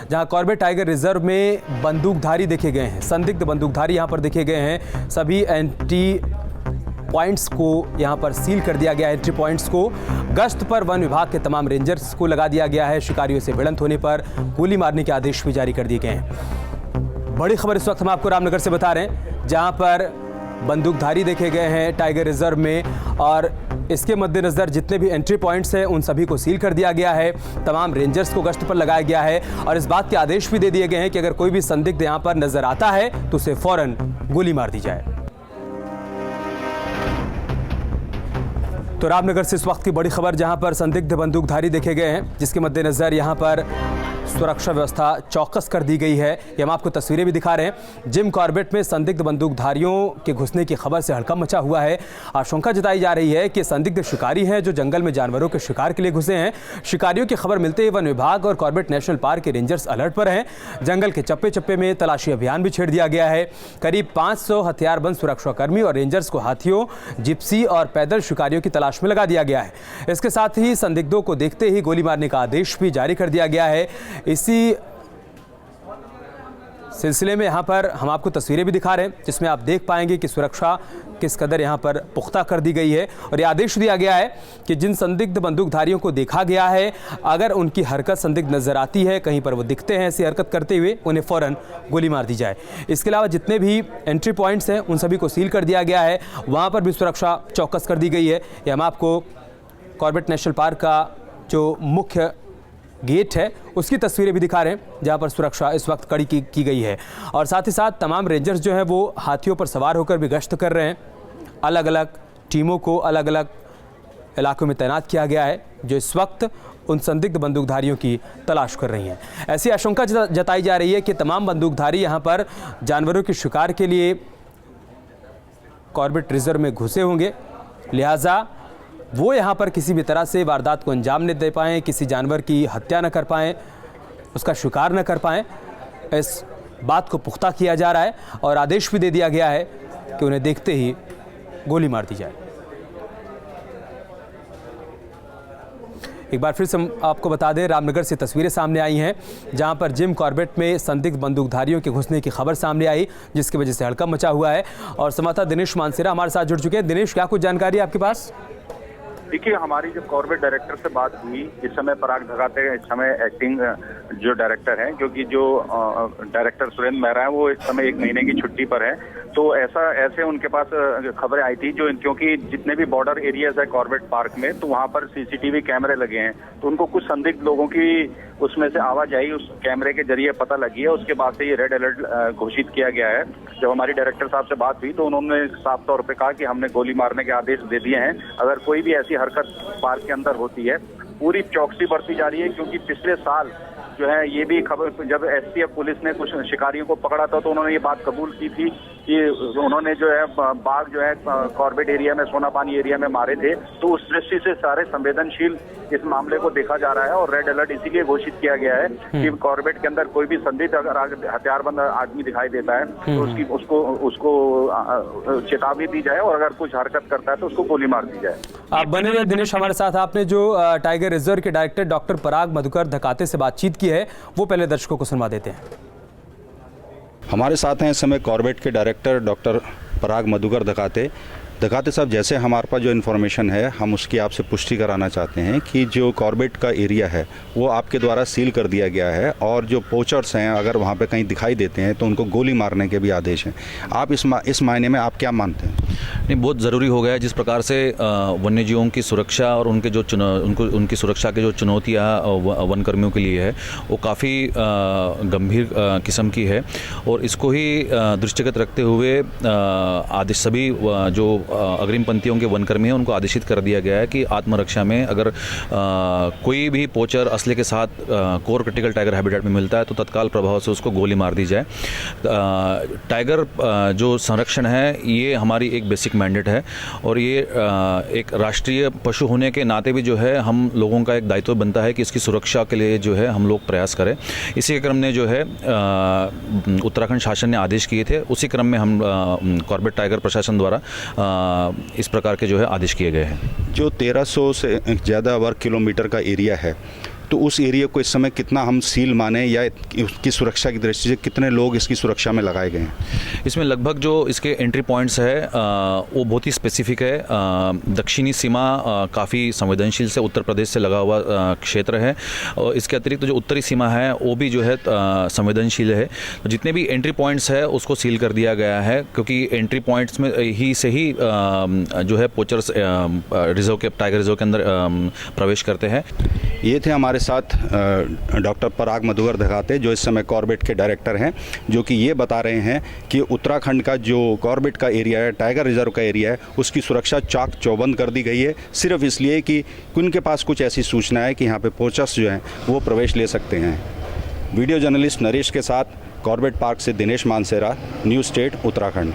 जहां Corbett tiger reserve में बंदूकधारी देखे गए हैं, संदिग्ध बंदूकधारी यहां पर देखे गए हैं। सभी एंट्री पॉइंट्स को यहां पर सील कर दिया गया है। एंट्री पॉइंट्स को गश्त पर वन विभाग के तमाम रेंजर्स को लगा दिया गया है। शिकारियों से भिड़ंत होने पर गोली मारने के आदेश भी जारी कर दिए गए हैं। बड़ी खबर इस वक्त हम आपको रामनगर से बता रहे हैं, जहां पर बंदूकधारी देखे गए हैं टाइगर रिजर्व में, और इसके मद्देनजर जितने भी एंट्री पॉइंट्स हैं उन सभी को सील कर दिया गया है। तमाम रेंजर्स को गश्त पर लगाया गया है और इस बात के आदेश भी दे दिए गए हैं कि अगर कोई भी संदिग्ध यहां पर नजर आता है तो उसे फौरन गोली मार दी जाए। तो रामनगर से इस वक्त की बड़ी खबर, जहां पर संदिग्ध बंदूकधारी देखे गए हैं, जिसके मद्देनजर यहां पर सुरक्षा व्यवस्था चौकस कर दी गई है। ये हम आपको तस्वीरें भी दिखा रहे हैं। जिम कॉर्बेट में संदिग्ध बंदूकधारियों के घुसने की खबर से हड़कंप मचा हुआ है। आशंका जताई जा रही है कि संदिग्ध शिकारी हैं जो जंगल में जानवरों के शिकार के लिए घुसे हैं। शिकारियों की खबर मिलते ही वन विभाग और कॉर्बेट नेशनल पार्क के रेंजर्स अलर्ट पर हैं। जंगल के चप्पे चप्पे में तलाशी अभियान भी छेड़ दिया गया है। करीब 500 हथियारबंद सुरक्षाकर्मी और रेंजर्स को हाथियों, जिप्सी और पैदल शिकारियों की तलाश में लगा दिया गया है। इसके साथ ही संदिग्धों को देखते ही गोली मारने का आदेश भी जारी कर दिया गया है। इसी सिलसिले में यहां पर हम आपको तस्वीरें भी दिखा रहे हैं, जिसमें आप देख पाएंगे कि सुरक्षा किस कदर यहां पर पुख्ता कर दी गई है। और यह आदेश दिया गया है कि जिन संदिग्ध बंदूकधारियों को देखा गया है, अगर उनकी हरकत संदिग्ध नजर आती है, कहीं पर वो दिखते हैं ऐसी हरकत करते हुए, उन्हें फौरन गोली मार दी जाए। इसके अलावा जितने भी एंट्री पॉइंट्स हैं उन सभी को सील कर दिया गया है। वहां पर भी सुरक्षा चौकस कर दी गई है। यह हम आपको कॉर्बेट नेशनल पार्क का जो मुख्य गेट है उसकी तस्वीरें भी दिखा रहे हैं, जहां पर सुरक्षा इस वक्त कड़ी की गई है। और साथ ही साथ तमाम रेंजर्स जो हैं वो हाथियों पर सवार होकर भी गश्त कर रहे हैं। अलग अलग टीमों को अलग अलग इलाकों में तैनात किया गया है, जो इस वक्त उन संदिग्ध बंदूकधारियों की तलाश कर रही हैं। ऐसी आशंका जताई जा रही है कि तमाम बंदूकधारी यहाँ पर जानवरों के शिकार के लिए कॉर्बेट रिजर्व में घुसे होंगे, लिहाजा वो यहाँ पर किसी भी तरह से वारदात को अंजाम न दे पाएँ, किसी जानवर की हत्या न कर पाएँ, उसका शिकार न कर पाएँ। इस बात को पुख्ता किया जा रहा है और आदेश भी दे दिया गया है कि उन्हें देखते ही गोली मार दी जाए। एक बार फिर से हम आपको बता दें, रामनगर से तस्वीरें सामने आई हैं, जहां पर जिम कॉर्बेट में संदिग्ध बंदूकधारियों के घुसने की खबर सामने आई, जिसकी वजह से हड़कंप मचा हुआ है। और संवाददाता दिनेश मानसेरा हमारे साथ जुड़ चुके हैं। दिनेश, क्या कुछ जानकारी है आपके पास? देखिए, हमारी जब कॉर्बेट डायरेक्टर से बात हुई, इस समय पराग धगाते इस समय एक्टिंग जो डायरेक्टर हैं, क्योंकि जो डायरेक्टर सुरेंद्र मेहरा है वो इस समय 1 महीने की छुट्टी पर है, तो ऐसे उनके पास खबरें आई थी क्योंकि जितने भी बॉर्डर एरियाज है कॉर्बेट पार्क में, तो वहां पर सीसीटीवी कैमरे लगे हैं, तो उनको कुछ संदिग्ध लोगों की उसमें से आवाजाही उस कैमरे के जरिए पता लगी है। उसके बाद से ये रेड अलर्ट घोषित किया गया है। जब हमारी डायरेक्टर साहब से बात हुई तो उन्होंने साफ तौर पे कहा कि हमने गोली मारने के आदेश दे दिए हैं। अगर कोई भी ऐसी हरकत पार्क के अंदर होती है, पूरी चौकसी बरती जा रही है, क्योंकि पिछले साल जो है ये भी खबर, जब एसटीएफ पुलिस ने कुछ शिकारियों को पकड़ा था तो उन्होंने ये बात कबूल की थी कि उन्होंने जो है बाघ जो है कॉर्बेट एरिया में, सोनापानी एरिया में मारे थे। तो उस दृष्टि से सारे संवेदनशील इस मामले को देखा जा रहा है और रेड अलर्ट इसीलिए घोषित किया गया है कि कॉर्बेट के अंदर कोई भी संदिग्ध अगर हथियारबंद आदमी दिखाई देता है तो उसको चेतावनी दी जाए और अगर कुछ हरकत करता है तो उसको गोली मार दी जाए। आप बने रहे दिनेश हमारे साथ। आपने जो टाइगर रिजर्व के डायरेक्टर डॉक्टर पराग मधुकर धकाते से बातचीत की है, वो पहले दर्शकों को सुनवा देते हैं। हमारे साथ हैं इस समय कॉर्बेट के डायरेक्टर डॉक्टर पराग मधुकर धकाते साहब, जैसे हमारे पास जो इन्फॉर्मेशन है हम उसकी आपसे पुष्टि कराना चाहते हैं कि जो कॉर्बेट का एरिया है वो आपके द्वारा सील कर दिया गया है और जो पोचर्स हैं अगर वहाँ पे कहीं दिखाई देते हैं तो उनको गोली मारने के भी आदेश हैं। आप इस मायने में आप क्या मानते हैं? नहीं, बहुत ज़रूरी हो गया है। जिस प्रकार से वन्य जीवों की सुरक्षा और उनके जो उनकी सुरक्षा की जो चुनौतियाँ वन कर्मियों के लिए है वो काफ़ी गंभीर किस्म की है और इसको ही दृष्टिगत रखते हुए आदेश सभी जो अग्रिम पंक्तियों के वनकर्मी हैं उनको आदेशित कर दिया गया है कि आत्मरक्षा में अगर कोई भी पोचर असले के साथ कोर क्रिटिकल टाइगर हैबिटेट में मिलता है तो तत्काल प्रभाव से उसको गोली मार दी जाए। टाइगर जो संरक्षण है ये हमारी एक बेसिक मैंडेट है और ये एक राष्ट्रीय पशु होने के नाते भी जो है हम लोगों का एक दायित्व बनता है कि इसकी सुरक्षा के लिए जो है हम लोग प्रयास करें। इसी के क्रम में जो है उत्तराखंड शासन ने आदेश किए थे, उसी क्रम में हम कॉर्बेट टाइगर प्रशासन द्वारा इस प्रकार के जो है आदेश किए गए हैं। जो 1300 से ज़्यादा वर्ग किलोमीटर का एरिया है तो उस एरिया को इस समय कितना हम सील माने या उसकी सुरक्षा की दृष्टि से कितने लोग इसकी सुरक्षा में लगाए गए हैं? इसमें लगभग जो इसके एंट्री पॉइंट्स है वो बहुत ही स्पेसिफिक है। दक्षिणी सीमा काफ़ी संवेदनशील से उत्तर प्रदेश से लगा हुआ क्षेत्र है, और इसके अतिरिक्त जो उत्तरी सीमा है वो भी जो है संवेदनशील है। तो जितने भी एंट्री पॉइंट्स है उसको सील कर दिया गया है, क्योंकि एंट्री पॉइंट्स में ही से ही जो है पोचर्स रिजर्व के टाइगर रिजर्व के अंदर प्रवेश करते हैं। ये थे हमारे साथ डॉक्टर पराग मधुकर दगाते, जो इस समय कॉर्बेट के डायरेक्टर हैं, जो कि ये बता रहे हैं कि उत्तराखंड का जो कॉर्बेट का एरिया है, टाइगर रिजर्व का एरिया है, उसकी सुरक्षा चाक चौबंद कर दी गई है, सिर्फ इसलिए कि उनके पास कुछ ऐसी सूचना है कि यहाँ पे पोचर्स जो हैं वो प्रवेश ले सकते हैं। वीडियो जर्नलिस्ट नरेश के साथ कॉर्बेट पार्क से दिनेश मानसेरा, न्यूज़ स्टेट उत्तराखंड।